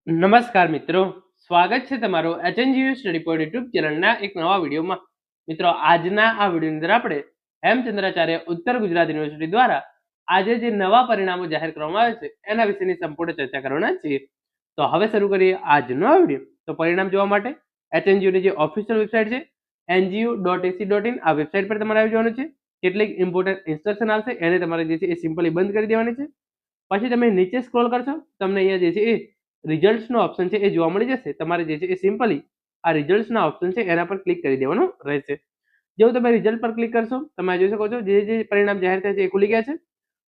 નમસ્કાર મિત્રો, સ્વાગત છે તમારું એચએનજીયુ સ્ટડી પોઈન્ટ યુટ્યુબ ચેનલના એક નવા વિડીયોમાં. મિત્રો, આજના આ વિડીયોની અંદર આપણે હેમચંદ્રાચાર્ય ઉત્તર ગુજરાત યુનિવર્સિટી દ્વારા આજે જે નવા પરિણામો જાહેર કરવામાં આવે છે એના વિશેની સંપૂર્ણ ચર્ચા કરવાના છીએ. તો હવે શરૂ કરીએ આજનો આ વિડીયો. તો પરિણામ જોવા માટે એચએનજીયુની જે ઓફિશિયલ વેબસાઇટ છે ngu.ac.in આ વેબસાઇટ પર તમારે આવી જવાનું છે. કેટલીક ઇમ્પોર્ટન્ટ ઇન્સ્ટ્રક્શન આવશે એને તમારે જે છે એ સિમ્પલી બંધ કરી દેવાની છે. પછી તમે નીચે સ્ક્રોલ કરશો, તમને અહીંયા જે છે એ રિઝલ્ટ્સનો ઓપ્શન છે એ જોવા મળી જશે. તમારે જે છે એ સિમ્પલી આ રિઝલ્ટ્સના ઓપ્શન છે એના પર ક્લિક કરી દેવાનું રહેશે. જેવું તમે રિઝલ્ટ પર ક્લિક કરશો, તમે જોઈ શકો છો જે પરિણામ જાહેર થયા છે એ ખુલી ગયા છે.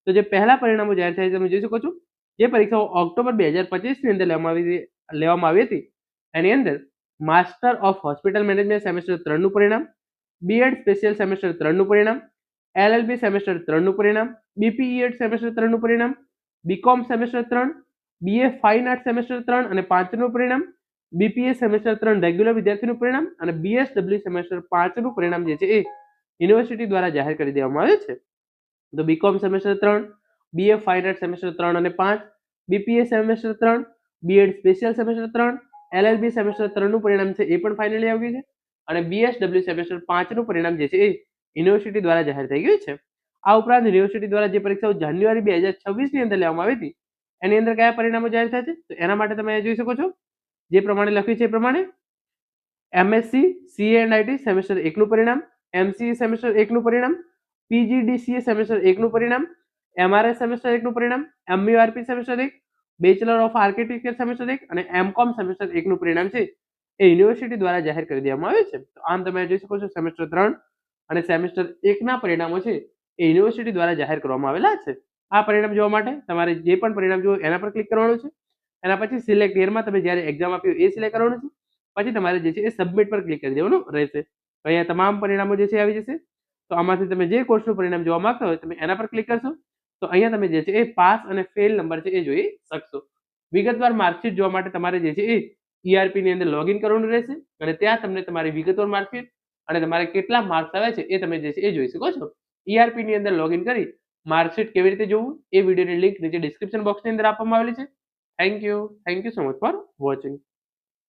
તો જે પહેલા પરિણામો જાહેર થયા છે તમે જોઈ શકો છો, જે પરીક્ષાઓ ઓક્ટોબર 2025 ની અંદર લેવામાં આવી હતી એની અંદર master of hospital management semester 3 નું પરિણામ, બીએડ સ્પેશિયલ સેમેસ્ટર 3 નું પરિણામ, એલએલબી સેમેસ્ટર 3 નું પરિણામ, બીપીઈએડ સેમેસ્ટર 3 નું પરિણામ, BCom semester 3, BA fine art semester 3 અને 5 નું પરિણામ, બીપીએ સેમેસ્ટર 3 રેગ્યુલર વિદ્યાર્થીનું પરિણામ અને બીએસડબલ્યુ સેમેસ્ટર 5 નું પરિણામ જે છે એ યુનિવર્સિટી દ્વારા જાહેર કરી દેવામાં આવ્યું છે. તો BCom semester 3, BA fine art semester 3 અને 5, BPA semester 3, BEd special semester 3, LLB semester 3 નું પરિણામ છે એ પણ ફાઇનલી આવી ગયું છે અને બીએસડબલ્યુ સેમેસ્ટર 5 નું પરિણામ જે છે એ યુનિવર્સિટી દ્વારા જાહેર થઈ ગયું છે. આ ઉપરાંત યુનિવર્સિટી દ્વારા જે પરીક્ષાઓ જાન્યુઆરી 2026 ની અંદર લેવામાં આવી હતી એની અંદર કયા પરિણામો જાહેર થયા છે તો એના માટે તમે જોઈ શકો છો જે પ્રમાણે લખ્યું છે એ પ્રમાણે MSc CA and IT semester 1 નું પરિણામ, એમસીએ સેમેસ્ટર 1 નું પરિણામ, પીજીડીસીએ સેમેસ્ટર 1 નું પરિણામ, એમઆરએસ સેમેસ્ટર 1 નું પરિણામ, MURP semester 1, bachelor of architecture semester 1 અને એમકોમ સેમેસ્ટર 1 નું પરિણામ છે એ યુનિવર્સિટી દ્વારા જાહેર કરી દેવામાં આવ્યું છે. તો આમ તમે જોઈ શકો છો સેમેસ્ટર 3 અને સેમેસ્ટર 1 ના પરિણામો છે એ યુનિવર્સિટી દ્વારા જાહેર કરવામાં આવેલા છે. આ પરિણામ જોવા માટે તમારે જે પણ પરિણામ જોવું એના પર ક્લિક કરવાનું છે. એના પછી સિલેક્ટ યરમાં તમે જ્યારે એક્ઝામ આપ્યું એ સિલેક્ટ કરવાનું છે. પછી તમારે જે છે એ સબમિટ પર ક્લિક કરી દેવાનું રહેશે. અહીંયા તમામ પરિણામો જે છે આવી જશે. તો આમાંથી તમે જે કોર્સનું પરિણામ જોવા માંગતા હોય તમે એના પર ક્લિક કરશો તો અહીંયા તમે જે છે એ પાસ અને ફેલ નંબર છે એ જોઈ શકશો. વિગતવાર માર્કશીટ જોવા માટે તમારે જે છે એ ઈઆરપી ની અંદર લોગિન કરવાનું રહેશે અને ત્યાં તમને તમારી વિગતવાર માર્કશીટ અને તમારે કેટલા માર્ક્સ આવ્યા છે એ તમે જે છે એ જોઈ શકો છો. ઈઆરપી ની અંદર લોગિન કરી માર્કશીટ કેવી રીતે જોવું એ વિડીયોની લિંક નીચે ડિસ્ક્રિપ્શન બોક્સની અંદર આપવામાં આવેલી છે. Thank you so much for watching.